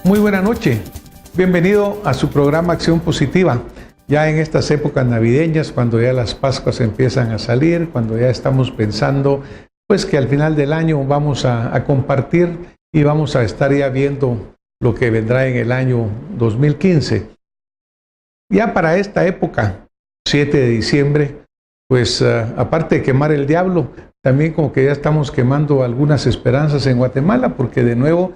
Muy buena noche. Bienvenido a su programa Acción Positiva. Ya en estas épocas navideñas, cuando ya las Pascuas empiezan a salir, cuando ya estamos pensando pues que al final del año vamos a compartir y vamos a estar ya viendo lo que vendrá en el año 2015. Ya para esta época, 7 de diciembre, pues aparte de quemar el diablo, también como que ya estamos quemando algunas esperanzas en Guatemala, porque de nuevo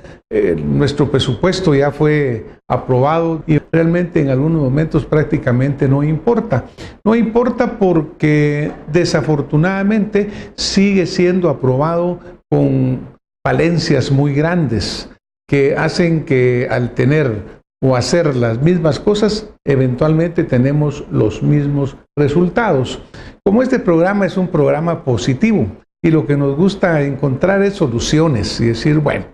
nuestro presupuesto ya fue aprobado y realmente en algunos momentos prácticamente no importa. No importa porque desafortunadamente sigue siendo aprobado con falencias muy grandes que hacen que al tener o hacer las mismas cosas, eventualmente tenemos los mismos resultados. Como este programa es un programa positivo y lo que nos gusta encontrar es soluciones y decir, bueno,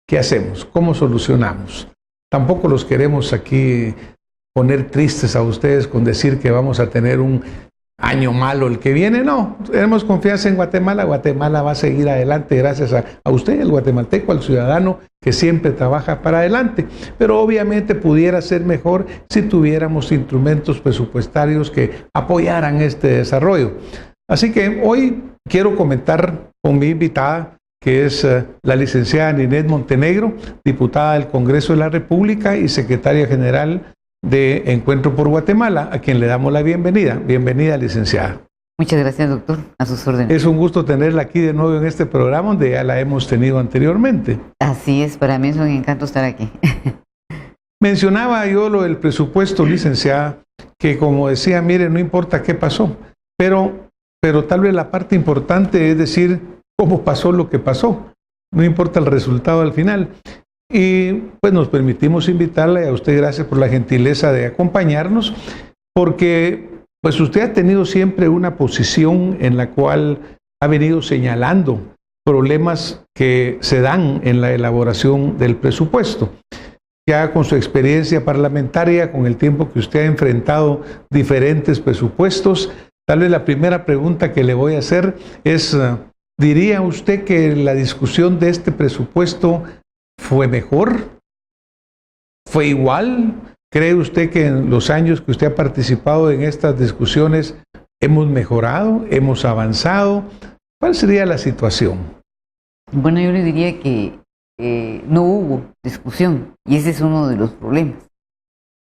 ¿qué hacemos? ¿Cómo solucionamos? Tampoco los queremos aquí poner tristes a ustedes con decir que vamos a tener un año malo el que viene. No, tenemos confianza en Guatemala. Guatemala va a seguir adelante gracias a usted, el guatemalteco, al ciudadano que siempre trabaja para adelante. Pero obviamente pudiera ser mejor si tuviéramos instrumentos presupuestarios que apoyaran este desarrollo. Así que hoy quiero comentar con mi invitada, que es la licenciada Ninette Montenegro, diputada del Congreso de la República y secretaria general de Encuentro por Guatemala, a quien le damos la bienvenida. Bienvenida, licenciada. Muchas gracias, doctor. A sus órdenes. Es un gusto tenerla aquí de nuevo en este programa, donde ya la hemos tenido anteriormente. Así es, para mí es un encanto estar aquí. Mencionaba yo lo del presupuesto, licenciada, que como decía, mire, no importa qué pasó, pero tal vez la parte importante es decir cómo pasó lo que pasó. No importa el resultado al final. Y pues nos permitimos invitarle a usted, gracias por la gentileza de acompañarnos, porque pues usted ha tenido siempre una posición en la cual ha venido señalando problemas que se dan en la elaboración del presupuesto. Ya con su experiencia parlamentaria, con el tiempo que usted ha enfrentado diferentes presupuestos, tal vez la primera pregunta que le voy a hacer es, ¿diría usted que la discusión de este presupuesto fue mejor? ¿Fue igual? ¿Cree usted que en los años que usted ha participado en estas discusiones hemos mejorado, hemos avanzado? ¿Cuál sería la situación? Bueno, yo le diría que no hubo discusión y ese es uno de los problemas.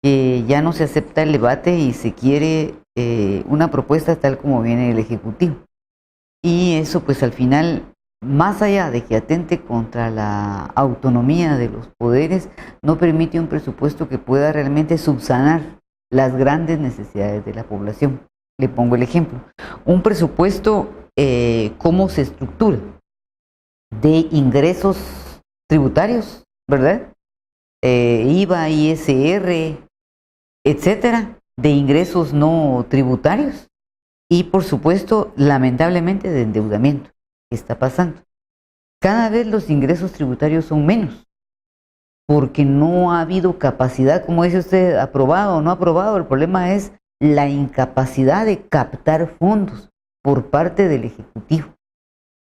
Ya no se acepta el debate y se quiere una propuesta tal como viene del Ejecutivo. Y eso pues al final, más allá de que atente contra la autonomía de los poderes, no permite un presupuesto que pueda realmente subsanar las grandes necesidades de la población. Le pongo el ejemplo. Un presupuesto, ¿cómo se estructura? De ingresos tributarios, ¿verdad? IVA, ISR, etcétera, de ingresos no tributarios y, por supuesto, lamentablemente, de endeudamiento. ¿Qué está pasando? Cada vez los ingresos tributarios son menos, porque no ha habido capacidad, como dice usted, aprobado o no aprobado. El problema es la incapacidad de captar fondos por parte del Ejecutivo.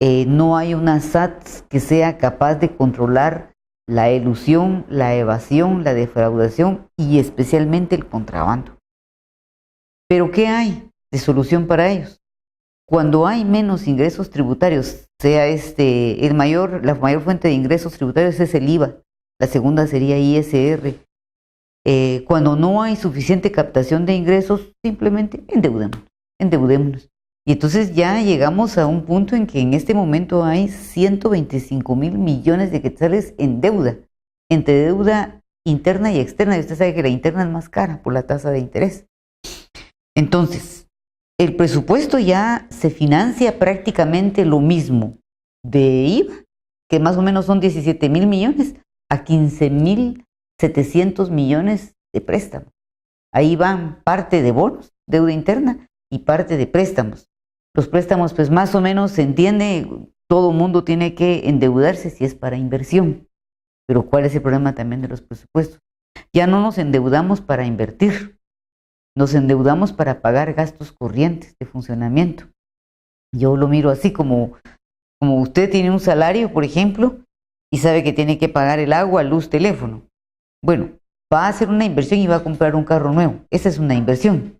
No hay una SAT que sea capaz de controlar la elusión, la evasión, la defraudación y especialmente el contrabando. ¿Pero qué hay de solución para ellos? Cuando hay menos ingresos tributarios, sea la mayor fuente de ingresos tributarios es el IVA, la segunda sería ISR. Cuando no hay suficiente captación de ingresos, simplemente endeudémonos. Y entonces ya llegamos a un punto en que en este momento hay 125,000 millones de quetzales en deuda, entre deuda interna y externa, y usted sabe que la interna es más cara por la tasa de interés. Entonces, el presupuesto ya se financia prácticamente lo mismo de IVA, que más o menos son 17,000 millones, a 15,700 millones de préstamos. Ahí van parte de bonos, deuda interna, y parte de préstamos. Los préstamos, pues más o menos se entiende, todo mundo tiene que endeudarse si es para inversión. Pero ¿cuál es el problema también de los presupuestos? Ya no nos endeudamos para invertir, nos endeudamos para pagar gastos corrientes de funcionamiento. Yo lo miro así como usted tiene un salario, por ejemplo, y sabe que tiene que pagar el agua, luz, teléfono. Bueno, va a hacer una inversión y va a comprar un carro nuevo. Esa es una inversión.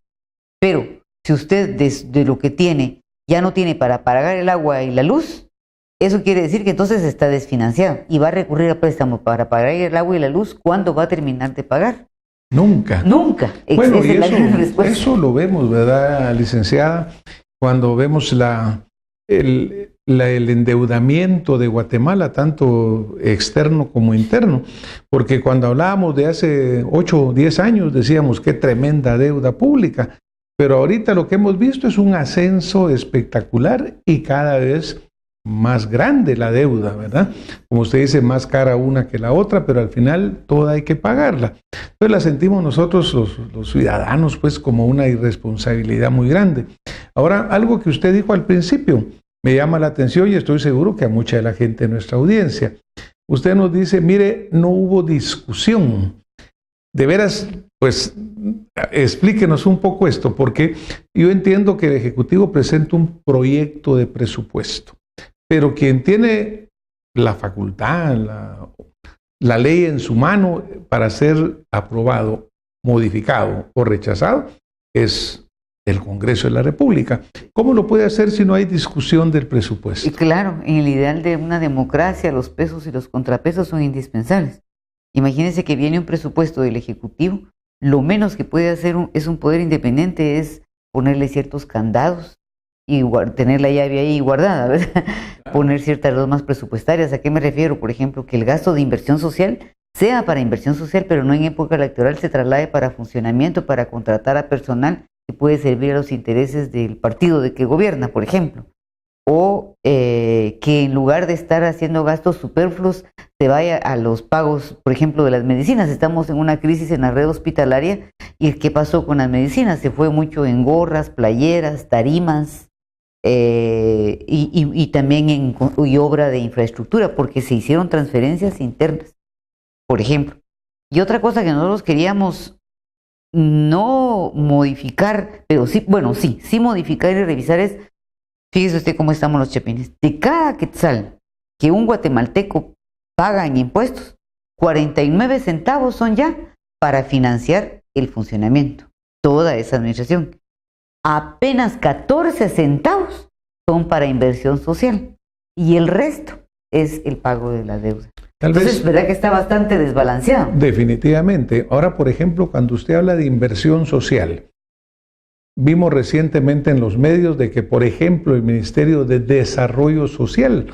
Pero si usted de lo que tiene ya no tiene para pagar el agua y la luz, eso quiere decir que entonces está desfinanciado y va a recurrir a préstamo para pagar el agua y la luz. ¿Cuándo va a terminar de pagar? Nunca. Nunca. Bueno, y eso lo vemos, ¿verdad, licenciada? Cuando vemos el endeudamiento de Guatemala, tanto externo como interno, porque cuando hablábamos de hace 8 o 10 años decíamos qué tremenda deuda pública, pero ahorita lo que hemos visto es un ascenso espectacular y cada vez más grande la deuda, ¿verdad? Como usted dice, más cara una que la otra, pero al final toda hay que pagarla. Entonces la sentimos nosotros los ciudadanos pues como una irresponsabilidad muy grande. Ahora, algo que usted dijo al principio me llama la atención y estoy seguro que a mucha de la gente de nuestra audiencia. Usted nos dice, mire, no hubo discusión. De veras, pues explíquenos un poco esto, porque yo entiendo que el Ejecutivo presenta un proyecto de presupuesto. Pero quien tiene la facultad, la ley en su mano para ser aprobado, modificado o rechazado es el Congreso de la República. ¿Cómo lo puede hacer si no hay discusión del presupuesto? Y claro, en el ideal de una democracia, los pesos y los contrapesos son indispensables. Imagínense que viene un presupuesto del Ejecutivo, lo menos que puede hacer es un poder independiente es ponerle ciertos candados y tener la llave ahí guardada, ¿verdad? Poner ciertas normas presupuestarias. ¿A qué me refiero? Por ejemplo, que el gasto de inversión social sea para inversión social, pero no en época electoral se traslade para funcionamiento, para contratar a personal que puede servir a los intereses del partido de que gobierna, por ejemplo. O que en lugar de estar haciendo gastos superfluos se vaya a los pagos, por ejemplo, de las medicinas. Estamos en una crisis en la red hospitalaria y ¿qué pasó con las medicinas? Se fue mucho en gorras, playeras, tarimas, y también en obra de infraestructura, porque se hicieron transferencias internas, por ejemplo. Y otra cosa que nosotros queríamos no modificar, pero sí, bueno, sí modificar y revisar es, fíjese usted cómo estamos los chapines, de cada quetzal que un guatemalteco paga en impuestos, 49 centavos son ya para financiar el funcionamiento, toda esa administración. Apenas 14 centavos son para inversión social y el resto es el pago de la deuda. Entonces, ¿verdad que está bastante desbalanceado? Definitivamente. Ahora, por ejemplo, cuando usted habla de inversión social, vimos recientemente en los medios de que, por ejemplo, el Ministerio de Desarrollo Social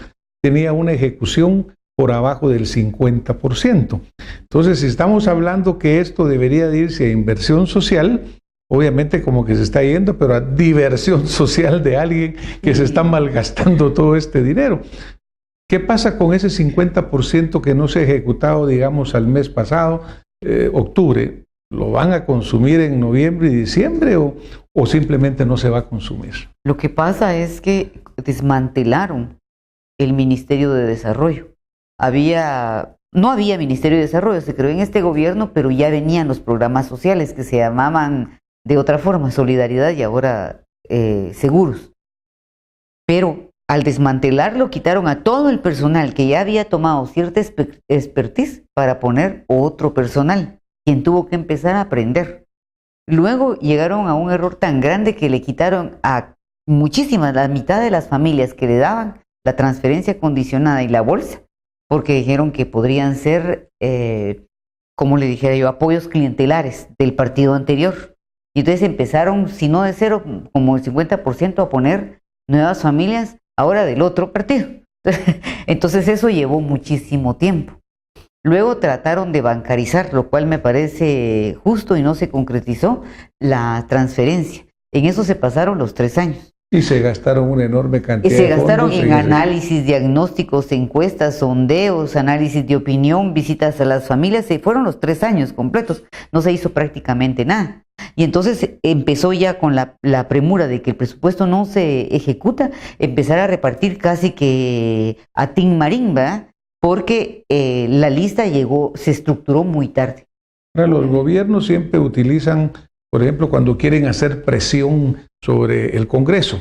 tenía una ejecución por abajo del 50%. Entonces, si estamos hablando que esto debería de irse a inversión social, obviamente como que se está yendo, pero a diversión social de alguien que se está malgastando todo este dinero. ¿Qué pasa con ese 50% que no se ha ejecutado, digamos, al mes pasado, octubre? ¿Lo van a consumir en noviembre y diciembre o simplemente no se va a consumir? Lo que pasa es que desmantelaron el Ministerio de Desarrollo. No había Ministerio de Desarrollo, se creó en este gobierno, pero ya venían los programas sociales que se llamaban de otra forma, Solidaridad y ahora Seguros. Pero al desmantelarlo quitaron a todo el personal que ya había tomado cierta expertise para poner otro personal, quien tuvo que empezar a aprender. Luego llegaron a un error tan grande que le quitaron a muchísimas, la mitad de las familias que le daban la transferencia condicionada y la bolsa, porque dijeron que podrían ser, como le dijera yo, apoyos clientelares del partido anterior. Y entonces empezaron, si no de cero, como el 50% a poner nuevas familias, ahora del otro partido. Entonces eso llevó muchísimo tiempo. Luego trataron de bancarizar, lo cual me parece justo y no se concretizó, la transferencia. En eso se pasaron los 3 años. Y se gastaron una enorme cantidad de fondos. Y se gastaron en análisis, diagnósticos, encuestas, sondeos, análisis de opinión, visitas a las familias. Se fueron los 3 años completos. No se hizo prácticamente nada. Y entonces empezó ya con la premura de que el presupuesto no se ejecuta, empezar a repartir casi que a tin marín, ¿verdad? Porque la lista se estructuró muy tarde. Ahora, los gobiernos siempre utilizan, por ejemplo, cuando quieren hacer presión sobre el Congreso,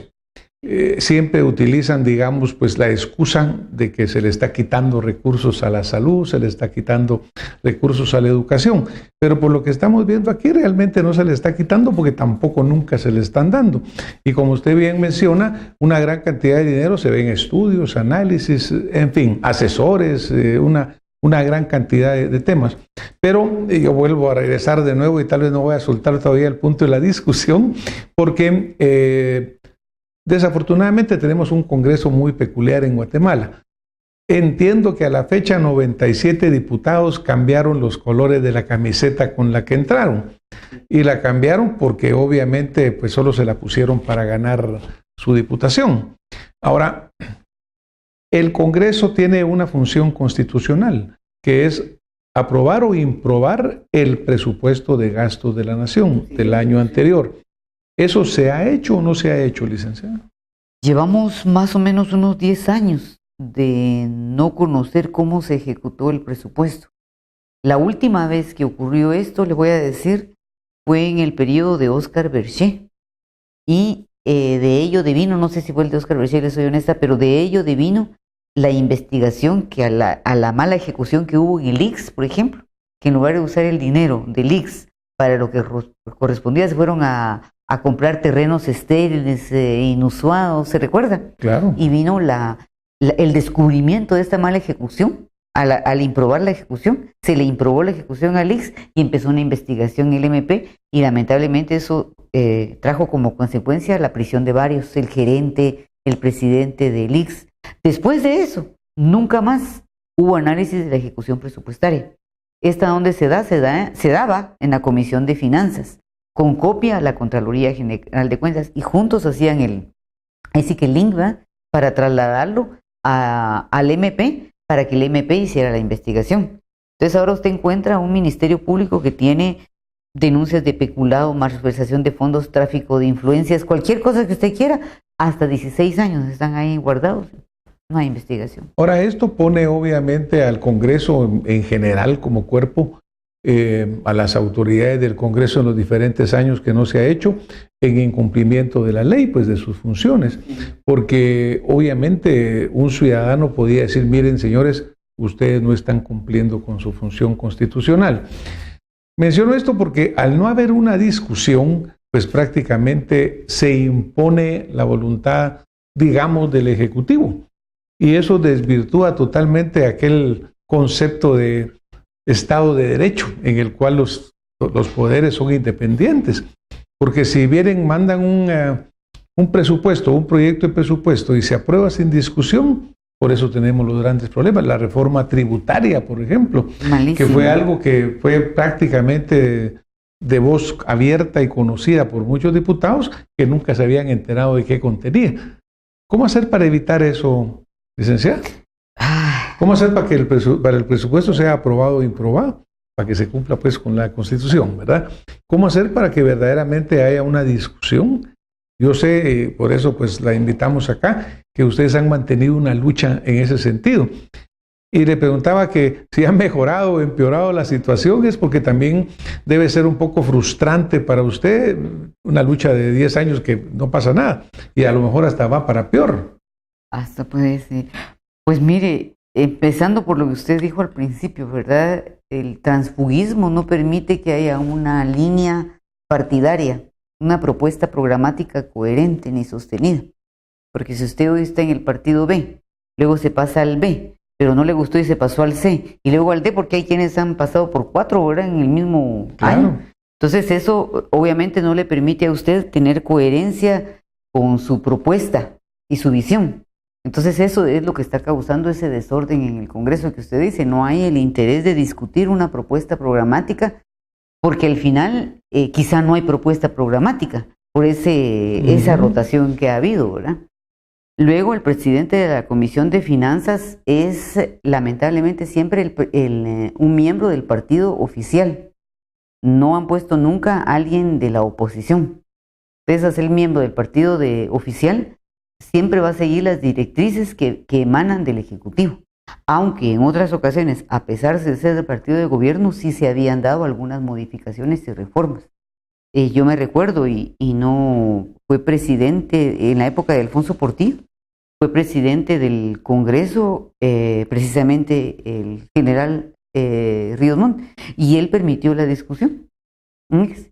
siempre utilizan, digamos, pues la excusa de que se le está quitando recursos a la salud, se le está quitando recursos a la educación, pero por lo que estamos viendo aquí realmente no se le está quitando porque tampoco nunca se le están dando. Y como usted bien menciona, una gran cantidad de dinero se ve en estudios, análisis, en fin, asesores, una gran cantidad de temas. Pero yo vuelvo a regresar de nuevo y tal vez no voy a soltar todavía el punto de la discusión porque desafortunadamente tenemos un Congreso muy peculiar en Guatemala. Entiendo que a la fecha 97 diputados cambiaron los colores de la camiseta con la que entraron. Y la cambiaron porque obviamente pues solo se la pusieron para ganar su diputación. Ahora, el Congreso tiene una función constitucional, que es aprobar o improbar el presupuesto de gastos de la nación del año anterior. ¿Eso se ha hecho o no se ha hecho, licenciado? Llevamos más o menos unos 10 años de no conocer cómo se ejecutó el presupuesto. La última vez que ocurrió esto, le voy a decir, fue en el periodo de Óscar Berché. Y de ello devino, no sé si fue el de Óscar Berché, le soy honesta, pero de ello devino la investigación que a la mala ejecución que hubo en el IX, por ejemplo, que en lugar de usar el dinero del IX para lo que correspondía, se fueron a comprar terrenos estériles, inusuados, ¿se recuerda? Claro. Y vino el descubrimiento de esta mala ejecución. Al improbar la ejecución, se le improbó la ejecución al IX y empezó una investigación en el MP y lamentablemente eso trajo como consecuencia la prisión de varios, el gerente, el presidente del IX. Después de eso, nunca más hubo análisis de la ejecución presupuestaria. Esta donde se daba en la Comisión de Finanzas, con copia a la Contraloría General de Cuentas, y juntos hacían así que el link va para trasladarlo al MP, para que el MP hiciera la investigación. Entonces ahora usted encuentra un Ministerio Público que tiene denuncias de peculado, malversación de fondos, tráfico de influencias, cualquier cosa que usted quiera, hasta 16 años están ahí guardados. No hay investigación. Ahora, esto pone obviamente al Congreso en general como cuerpo, a las autoridades del Congreso en los diferentes años que no se ha hecho, en incumplimiento de la ley, pues de sus funciones. Porque obviamente un ciudadano podía decir, miren señores, ustedes no están cumpliendo con su función constitucional. Menciono esto porque al no haber una discusión, pues prácticamente se impone la voluntad, digamos, del Ejecutivo. Y eso desvirtúa totalmente aquel concepto de Estado de Derecho, en el cual los poderes son independientes. Porque si vienen, mandan un presupuesto, un proyecto de presupuesto y se aprueba sin discusión, por eso tenemos los grandes problemas. La reforma tributaria, por ejemplo, malísimo, que fue algo que fue prácticamente de voz abierta y conocida por muchos diputados que nunca se habían enterado de qué contenía. ¿Cómo hacer para evitar eso, licenciada? ¿Cómo hacer para que el presupuesto sea aprobado o improbado? Para que se cumpla pues con la Constitución, ¿verdad? ¿Cómo hacer para que verdaderamente haya una discusión? Yo sé, por eso pues la invitamos acá, que ustedes han mantenido una lucha en ese sentido. Y le preguntaba que si han mejorado o empeorado la situación, es porque también debe ser un poco frustrante para usted, una lucha de 10 años que no pasa nada, y a lo mejor hasta va para peor. Hasta puede ser. Pues mire, empezando por lo que usted dijo al principio, ¿verdad? El transfugismo no permite que haya una línea partidaria, una propuesta programática coherente ni sostenida. Porque si usted hoy está en el partido B, luego se pasa al B, pero no le gustó y se pasó al C, y luego al D, porque hay quienes han pasado por 4 horas en el mismo año. Entonces eso obviamente no le permite a usted tener coherencia con su propuesta y su visión. Entonces eso es lo que está causando ese desorden en el Congreso que usted dice. No hay el interés de discutir una propuesta programática, porque al final quizá no hay propuesta programática por esa rotación que ha habido, ¿verdad? Luego el presidente de la Comisión de Finanzas es lamentablemente siempre un miembro del partido oficial. No han puesto nunca a alguien de la oposición. Entonces, al ser miembro del partido oficial, siempre va a seguir las directrices que emanan del Ejecutivo. Aunque en otras ocasiones, a pesar de ser del partido de gobierno, sí se habían dado algunas modificaciones y reformas. yo me recuerdo, y no fue presidente en la época de Alfonso Portillo, fue presidente del Congreso, precisamente el general Ríos Montt, y él permitió la discusión.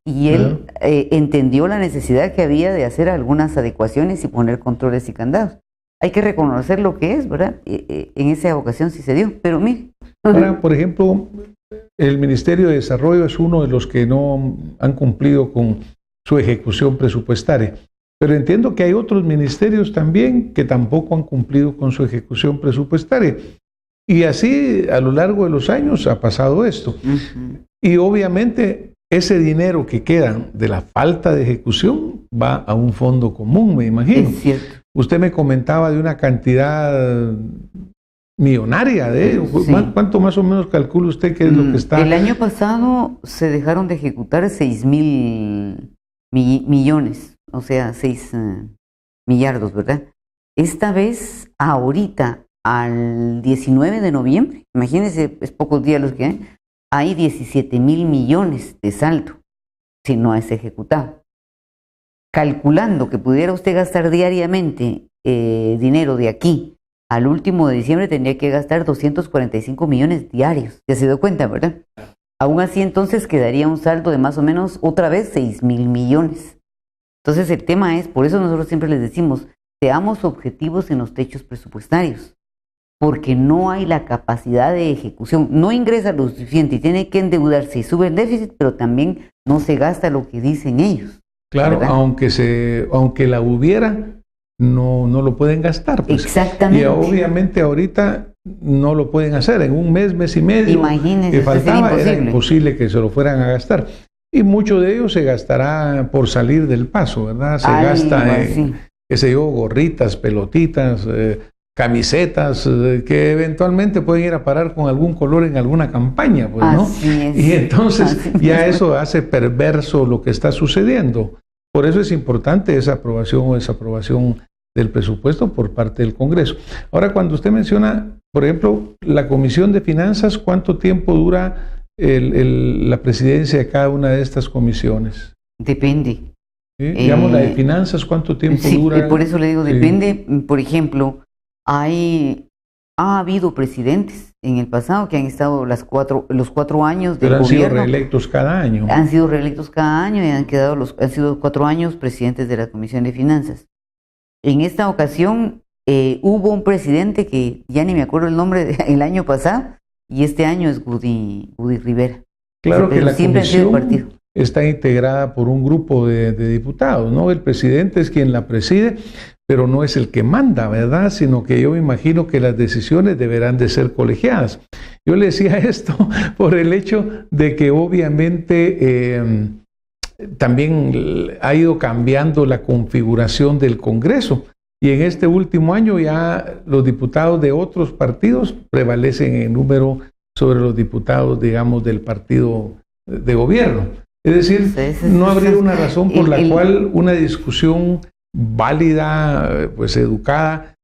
Y él entendió la necesidad que había de hacer algunas adecuaciones y poner controles y candados. Hay que reconocer lo que es, ¿verdad? En esa ocasión sí se dio, pero mire. Ahora, por ejemplo, el Ministerio de Desarrollo es uno de los que no han cumplido con su ejecución presupuestaria, pero entiendo que hay otros ministerios también que tampoco han cumplido con su ejecución presupuestaria. Y así, a lo largo de los años, ha pasado esto. Y obviamente, ese dinero que queda de la falta de ejecución va a un fondo común, me imagino. Es cierto. Usted me comentaba de una cantidad millonaria de ellos. Sí. ¿Cuánto más o menos calcula usted que es lo que está? El año pasado se dejaron de ejecutar 6.000 millones, o sea, 6 millardos, ¿verdad? Esta vez, ahorita, al 19 de noviembre, imagínense, es pocos días los que hay 17.000 millones de saldo, si no es ejecutado. Calculando que pudiera usted gastar diariamente dinero de aquí al último de diciembre, tendría que gastar 245 millones diarios. Ya se dio cuenta, ¿verdad? Aún así, entonces, quedaría un saldo de más o menos, otra vez, 6.000 millones. Entonces, el tema es, por eso nosotros siempre les decimos, seamos objetivos en los techos presupuestarios, porque no hay la capacidad de ejecución. No ingresa lo suficiente y tiene que endeudarse y sube el déficit, pero también no se gasta lo que dicen ellos. Claro, ¿verdad? aunque la hubiera, no lo pueden gastar. Pues. Exactamente. Y obviamente ahorita no lo pueden hacer. En un mes y medio Imagínense, que faltaba, sería era imposible que se lo fueran a gastar. Y mucho de ellos se gastará por salir del paso, ¿verdad? Se gasta en, qué sé yo, gorritas, pelotitas, camisetas, que eventualmente pueden ir a parar con algún color en alguna campaña, pues, ¿no? Y entonces ya eso hace perverso lo que está sucediendo. Por eso es importante esa aprobación o desaprobación del presupuesto por parte del Congreso. Ahora, cuando usted menciona, por ejemplo, la Comisión de Finanzas, ¿cuánto tiempo dura la presidencia de cada una de estas comisiones? Depende. ¿Sí? Digamos, la de Finanzas, ¿cuánto tiempo dura? Por eso le digo, depende. Por ejemplo, ha habido presidentes en el pasado que han estado los 4 años del gobierno. Pero han sido reelectos cada año. Han sido reelectos cada año y han sido 4 años presidentes de la Comisión de Finanzas. En esta ocasión hubo un presidente que ya ni me acuerdo el nombre el año pasado, y este año es Gudy Rivera. Claro que la comisión está integrada por un grupo de diputados, ¿no? El presidente es quien la preside, pero no es el que manda, ¿verdad? Sino que yo me imagino que las decisiones deberán de ser colegiadas. Yo le decía esto por el hecho de que obviamente también ha ido cambiando la configuración del Congreso. Y en este último año ya los diputados de otros partidos prevalecen en número sobre los diputados, digamos, del partido de gobierno. Es decir, no habría una razón por la cual una discusión válida, pues educada,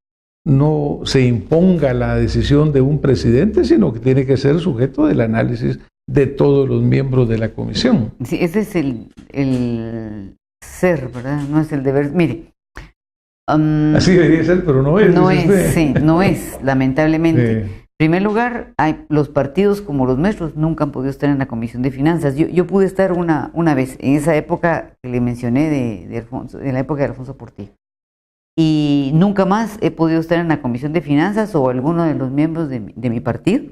no se imponga la decisión de un presidente, sino que tiene que ser sujeto del análisis de todos los miembros de la comisión. Sí, ese es el ser, ¿verdad? No es el deber. Mire. Así debería ser, pero no es. No es, sí, no es, lamentablemente. En primer lugar, los partidos como los nuestros nunca han podido estar en la Comisión de Finanzas. Yo pude estar una vez, en esa época que le mencioné de Alfonso, en la época de Alfonso Portillo. Y nunca más he podido estar en la Comisión de Finanzas o alguno de los miembros de mi partido,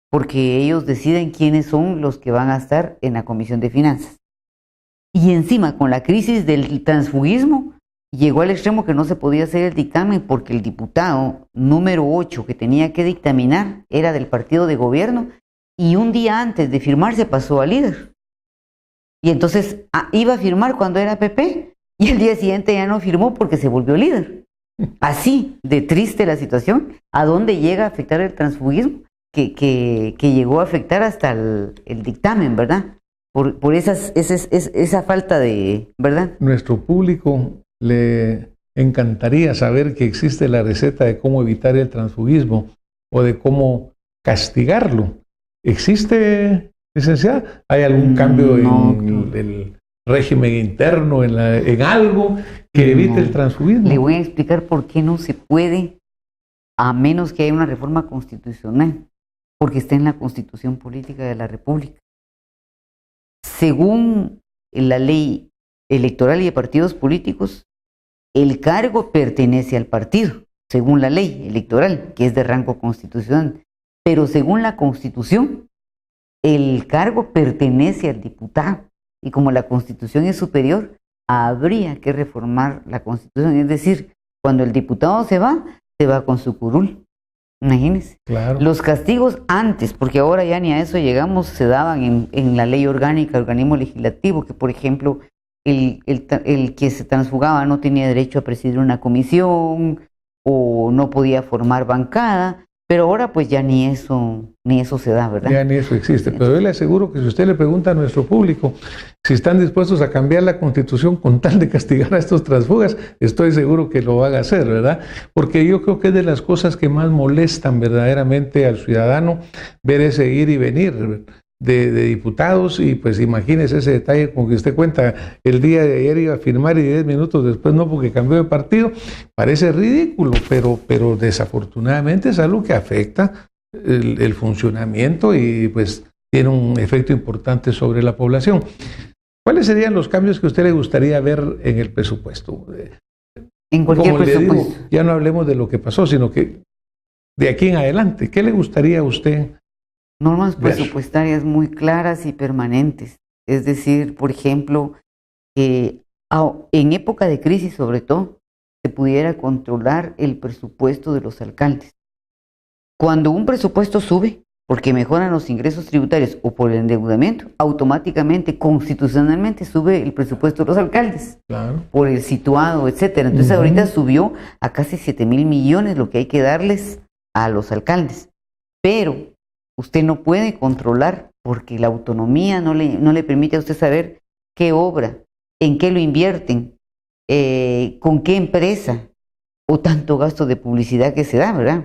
porque ellos deciden quiénes son los que van a estar en la Comisión de Finanzas. Y encima, con la crisis del transfugismo, llegó al extremo que no se podía hacer el dictamen porque el diputado número 8 que tenía que dictaminar era del partido de gobierno, y un día antes de firmar se pasó al líder. Y entonces iba a firmar cuando era PP y el día siguiente ya no firmó porque se volvió líder. Así de triste la situación, a dónde llega a afectar el transfugismo, que llegó a afectar hasta el dictamen, ¿verdad? Por esa falta de, ¿verdad? Nuestro público le encantaría saber que existe la receta de cómo evitar el transfugismo o de cómo castigarlo. ¿Existe, licenciada? ¿Hay algún cambio en régimen interno, en algo que evite el transfugismo. Le voy a explicar por qué no se puede, a menos que haya una reforma constitucional, porque está en la Constitución Política de la República. Según la ley electoral y de partidos políticos, el cargo pertenece al partido, según la ley electoral, que es de rango constitucional. Pero según la Constitución, el cargo pertenece al diputado. Y como la Constitución es superior, habría que reformar la Constitución. Es decir, cuando el diputado se va con su curul. Imagínense. Claro. Los castigos antes, porque ahora ya ni a eso llegamos, se daban en la ley orgánica, organismo legislativo, que por ejemplo, el que se transfugaba no tenía derecho a presidir una comisión o no podía formar bancada. Pero ahora pues ya ni eso se da, ¿verdad? Ya ni eso existe. Pero yo le aseguro que si usted le pregunta a nuestro público si están dispuestos a cambiar la Constitución con tal de castigar a estos transfugas, estoy seguro que lo van a hacer, ¿verdad? Porque yo creo que es de las cosas que más molestan verdaderamente al ciudadano ver ese ir y venir de diputados, y pues imagínese ese detalle con que usted cuenta, el día de ayer iba a firmar y 10 minutos después no, porque cambió de partido. Parece ridículo, pero desafortunadamente es algo que afecta el funcionamiento y pues tiene un efecto importante sobre la población. ¿Cuáles serían los cambios que a usted le gustaría ver en el presupuesto? En cualquier Como le presupuesto. digo, ya no hablemos de lo que pasó, sino que de aquí en adelante, ¿qué le gustaría a usted? Normas presupuestarias muy claras y permanentes. Es decir, por ejemplo, que en época de crisis, sobre todo, se pudiera controlar el presupuesto de los alcaldes. Cuando un presupuesto sube, porque mejoran los ingresos tributarios o por el endeudamiento, automáticamente, constitucionalmente, sube el presupuesto de los alcaldes. Claro. Por el situado, etcétera. Entonces ahorita subió a casi 7,000 millones lo que hay que darles a los alcaldes. Pero usted no puede controlar, porque la autonomía no le permite a usted saber qué obra, en qué lo invierten, con qué empresa, o tanto gasto de publicidad que se da, ¿verdad?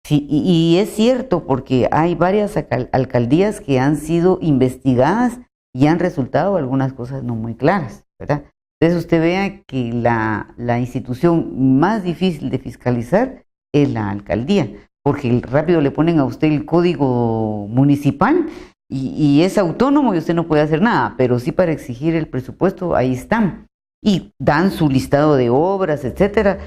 Sí, y es cierto, porque hay varias alcaldías que han sido investigadas y han resultado algunas cosas no muy claras, ¿verdad? Entonces usted vea que la institución más difícil de fiscalizar es la alcaldía, porque rápido le ponen a usted el código municipal y es autónomo y usted no puede hacer nada, pero sí para exigir el presupuesto, ahí están. Y dan su listado de obras, etcétera,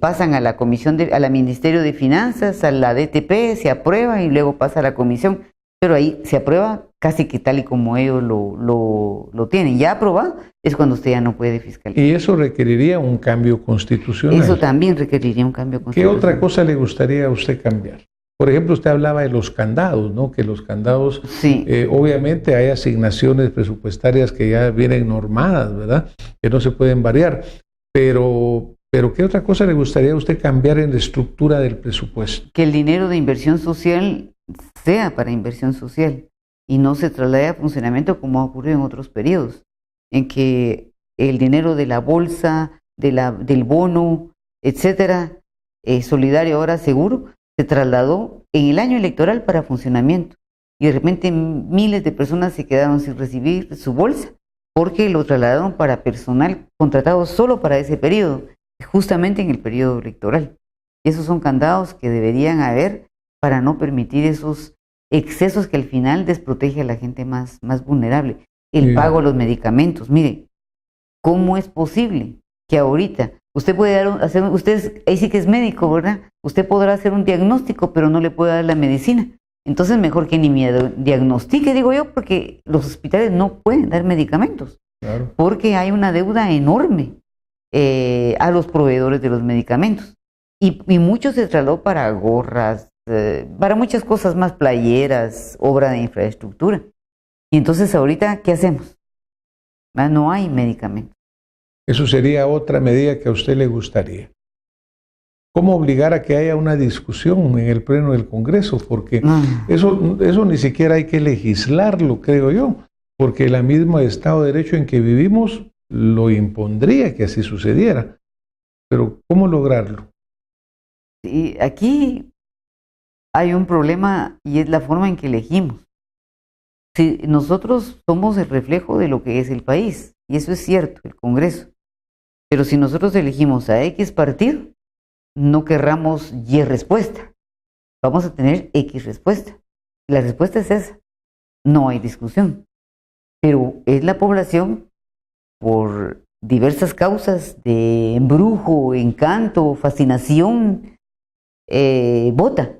pasan a la comisión, a la Ministerio de Finanzas, a la DTP, se aprueba y luego pasa a la comisión, pero ahí se aprueba casi que tal y como ellos lo tienen. Ya aprobado es cuando usted ya no puede fiscalizar. Y eso requeriría un cambio constitucional. Eso también requeriría un cambio constitucional. ¿Qué otra cosa le gustaría a usted cambiar? Por ejemplo, usted hablaba de los candados, ¿no? Que los candados, sí. Obviamente hay asignaciones presupuestarias que ya vienen normadas, ¿verdad? Que no se pueden variar. Pero ¿qué otra cosa le gustaría a usted cambiar en la estructura del presupuesto? Que el dinero de inversión social sea para inversión social y no se traslade a funcionamiento como ha ocurrido en otros periodos, en que el dinero de la bolsa, del bono, etcétera, solidario ahora seguro, se trasladó en el año electoral para funcionamiento y de repente miles de personas se quedaron sin recibir su bolsa porque lo trasladaron para personal contratado solo para ese periodo, justamente en el periodo electoral. Y esos son candados que deberían haber para no permitir esos excesos que al final desprotege a la gente más vulnerable. El pago de los medicamentos. Mire, ¿cómo es posible que ahorita usted puede usted ahí sí que es médico, ¿verdad? Usted podrá hacer un diagnóstico, pero no le puede dar la medicina. Entonces mejor que ni me diagnostique, digo yo, porque los hospitales no pueden dar medicamentos. Claro. Porque hay una deuda enorme a los proveedores de los medicamentos. Y mucho se trasladó para gorras, para muchas cosas más, playeras, obra de infraestructura. Y entonces ahorita, ¿qué hacemos? No hay medicamentos. Eso sería otra medida que a usted le gustaría. ¿Cómo obligar a que haya una discusión en el Pleno del Congreso? Porque eso ni siquiera hay que legislarlo, creo yo, porque el mismo Estado de Derecho en que vivimos lo impondría que así sucediera. Pero ¿cómo lograrlo? Sí, aquí hay un problema y es la forma en que elegimos. Si nosotros somos el reflejo de lo que es el país y eso es cierto, el Congreso. Pero si nosotros elegimos a X partido, no querramos Y respuesta. Vamos a tener X respuesta. La respuesta es esa. No hay discusión. Pero es la población, por diversas causas de embrujo, encanto, fascinación, vota.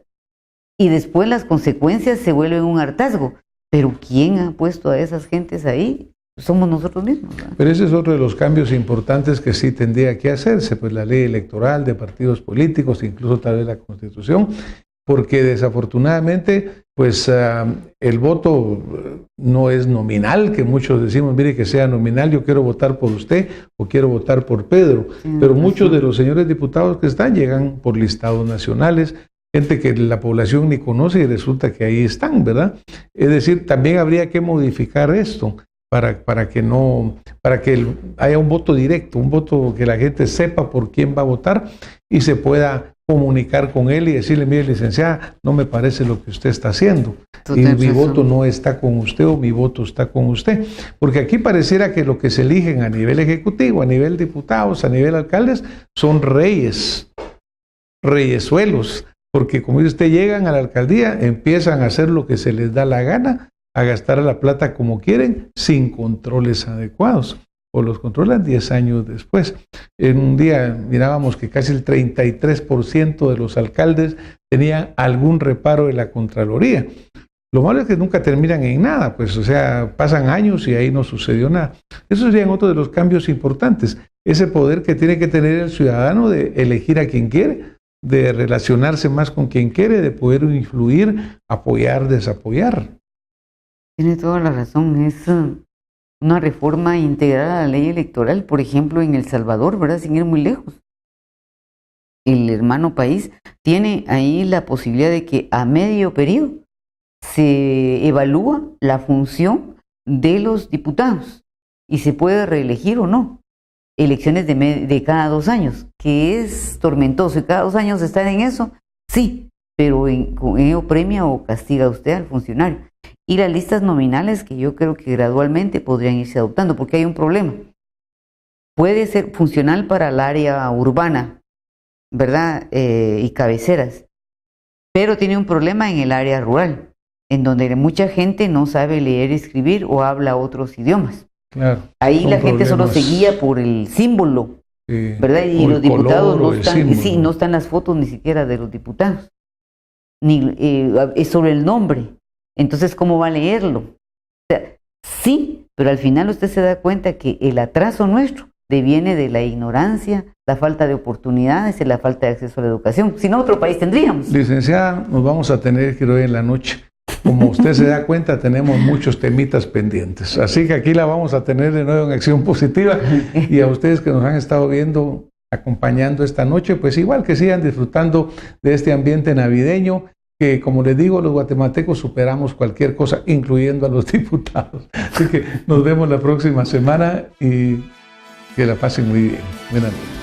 Y después las consecuencias se vuelven un hartazgo. Pero ¿quién ha puesto a esas gentes ahí? Somos nosotros mismos, ¿verdad? Pero ese es otro de los cambios importantes que sí tendría que hacerse, pues la ley electoral de partidos políticos, incluso tal vez la Constitución, porque desafortunadamente pues el voto no es nominal, que muchos decimos, mire que sea nominal, yo quiero votar por usted o quiero votar por Pedro, pero muchos de los señores diputados que están llegan por listados nacionales, gente que la población ni conoce y resulta que ahí están, ¿verdad? Es decir, también habría que modificar esto para que haya un voto directo, un voto que la gente sepa por quién va a votar y se pueda comunicar con él y decirle, mire, licenciada, no me parece lo que usted está haciendo. Y mi voto no está con usted o mi voto está con usted. Porque aquí pareciera que lo que se eligen a nivel ejecutivo, a nivel diputados, a nivel alcaldes, son reyesuelos. Porque como dice usted, llegan a la alcaldía, empiezan a hacer lo que se les da la gana, a gastar la plata como quieren, sin controles adecuados. O los controlan 10 años después. En un día mirábamos que casi el 33% de los alcaldes tenían algún reparo de la Contraloría. Lo malo es que nunca terminan en nada, pues, o sea, pasan años y ahí no sucedió nada. Eso sería otro de los cambios importantes. Ese poder que tiene que tener el ciudadano de elegir a quien quiere, de relacionarse más con quien quiere, de poder influir, apoyar, desapoyar. Tiene toda la razón, es una reforma integral a la ley electoral, por ejemplo, en El Salvador, ¿verdad? Sin ir muy lejos. El hermano país tiene ahí la posibilidad de que a medio periodo se evalúa la función de los diputados y se puede reelegir o no. Elecciones de cada 2 años, que es tormentoso, y cada 2 años estar en eso, sí, pero con ello premia o castiga a usted al funcionario. Y las listas nominales que yo creo que gradualmente podrían irse adoptando, porque hay un problema. Puede ser funcional para el área urbana, ¿verdad? Y cabeceras, pero tiene un problema en el área rural, en donde mucha gente no sabe leer y escribir o habla otros idiomas. Claro, ahí la gente solo se guía por el símbolo, ¿verdad? Y los diputados no están, sí, no están las fotos ni siquiera de los diputados, ni es sobre el nombre. Entonces, ¿cómo va a leerlo? O sea, sí, pero al final usted se da cuenta que el atraso nuestro deviene de la ignorancia, la falta de oportunidades y la falta de acceso a la educación. Si no, otro país tendríamos. Licenciada, nos vamos a tener que ir hoy en la noche. Como usted se da cuenta, tenemos muchos temitas pendientes. Así que aquí la vamos a tener de nuevo en Acción Positiva. Y a ustedes que nos han estado viendo, acompañando esta noche, pues igual que sigan disfrutando de este ambiente navideño, que como les digo, los guatemaltecos superamos cualquier cosa, incluyendo a los diputados. Así que nos vemos la próxima semana y que la pasen muy bien. Buenas noches.